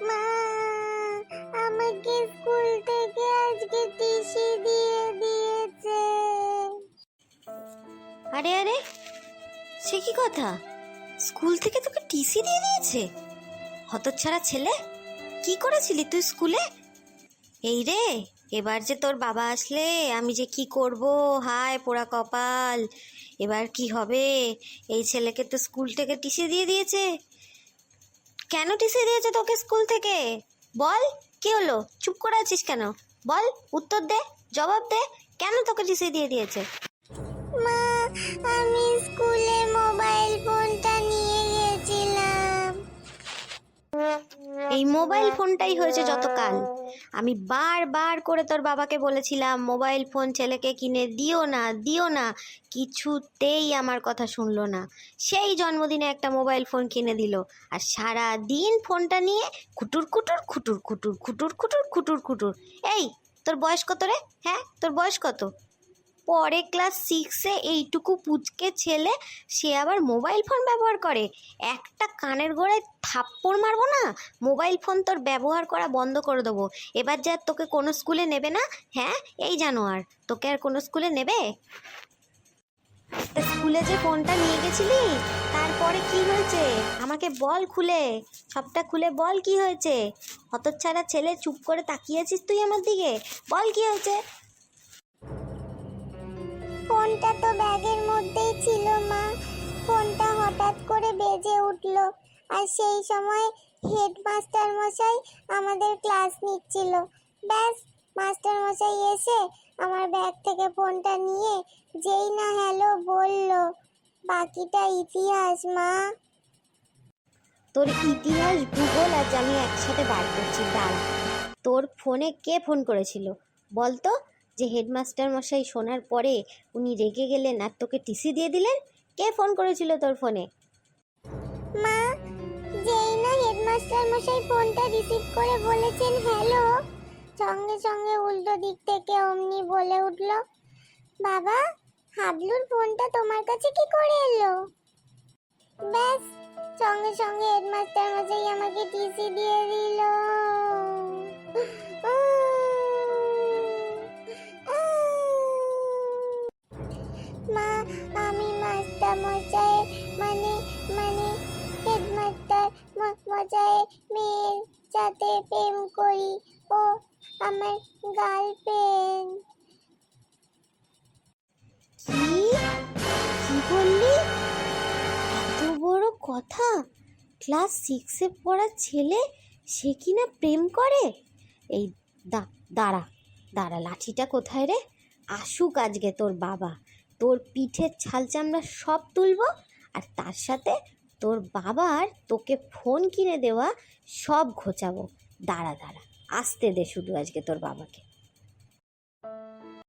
মা, আমাকে স্কুল থেকে আজকে টিসি দিয়ে দিয়েছে। আরে আরে, সে কি কথা? স্কুল থেকে তোকে টিসি দিয়ে দিয়েছে? হতচ্ছাড়া ছেলে, কি করেছিলি তুই স্কুলে? এই রে, এবার যে তোর বাবা আসলে আমি যে কি করব, হায় পোড়া কপাল, এবার কি হবে? এই ছেলেকে তো স্কুল থেকে টিসি দিয়ে দিয়েছে। কেন টিসি দিয়েছে তোকে স্কুল থেকে? বল, কি হলো? চুপ করে আছিস কেন? বল, উত্তর দে, জবাব দে, কেন তোকে টিসি দিয়ে দিয়েছে? মা, আমি স্কুলে মোবাইল ফোনটা নিয়ে গেছিলাম। এই মোবাইল ফোনটাই হয়েছে যত কাল। আমি বারবার করে তোর বাবাকে বলেছিলাম মোবাইল ফোন ছেলেকে কিনে দিও না, দিও না, কিছুতেই আমার কথা শুনলো না। সেই জন্মদিনে একটা মোবাইল ফোন কিনে দিল, আর সারা দিন ফোনটা নিয়ে খুটুর খুটুর খুটুর খুটুর খুটুর খুটুর খুটুর খুটুর। এই, তোর বয়স কত রে? হ্যাঁ, তোর বয়স কত? পরে ক্লাস 6-এ এইটুকু পুচকে ছেলে, সে আবার মোবাইল ফোন ব্যবহার করে? একটা কানের গোড়ায় থাপ্পড় মারবো না, মোবাইল ফোন তোর ব্যবহার করা বন্ধ করে দেবো। এবার যা তোকে কোনো স্কুলে নেবে না। হ্যাঁ, এই জানোয়ার, তোকে আর কোনো স্কুলে নেবে? তা স্কুলে যে ফোনটা নিয়ে গেছিলি, তারপরে কি হয়েছে আমাকে বল, খুলে সবটা খুলে বল, কি হয়েছে? হতচ্ছাড়া ছেলে, চুপ করে তাকিয়েছিস তুই আমার দিকে, বল কি হয়েছে? ফোনটা তো ব্যাগের মধ্যেই ছিল মা। ফোনটা হঠাৎ করে বেজে উঠল, আর সেই সময় হেডমাস্টার মশাই আমাদের ক্লাস নিচ্ছিল। ব্যাস, মাস্টার মশাই এসে আমার ব্যাগ থেকে ফোনটা নিয়ে যেই না হ্যালো বলল, বাকিটা ইতিহাস মা। তোর ইতিহাস, ভূগোল আজ আমি একসাথে বার করছি, দাঁড়া। তোর ফোনে কে ফোন করেছিল বল তো? যে হেডমাস্টার মশাই শোনার পরে উনি রেগে গেলেন আর তোকে টিসি দিয়ে দিলেন? কে ফোন করেছিল তোর ফোনে? মা, যেই না হেডমাস্টার মশাই ফোনটা রিসিভ করে বলেছেন হ্যালো, সঙ্গে সঙ্গে উল্টো দিক থেকে অমনি বলে উঠল, বাবা, হাবলুর ফোনটা তোমার কাছে কি করে এলো? ব্যাস, সঙ্গে সঙ্গে হেডমাস্টার মশাই আমাকে টিসি দিয়ে দিল। মা, আমি মাস্টার মশাই মানে মানে হেডমাস্টার মশাই মেয়ের সাথে প্রেম করি, ও আমার গার্লফ্রেন্ড। কি কি বললি? এত বড় কথা! ক্লাস 6-এ পড়া ছেলে, সে কিনা প্রেম করে? এই দাঁড়া দাঁড়া, লাঠিটা কোথায় রে? আসুক আজকে তোর বাবা, তোর পিঠের ছাল চামড়া সব তুলবো, আর তার সাথে তোর বাবার তোকে ফোন কিনে দেওয়া সব ঘোচাবো। দাঁড়া দাঁড়া, আসতে দে শুধু আজকে তোর বাবাকে।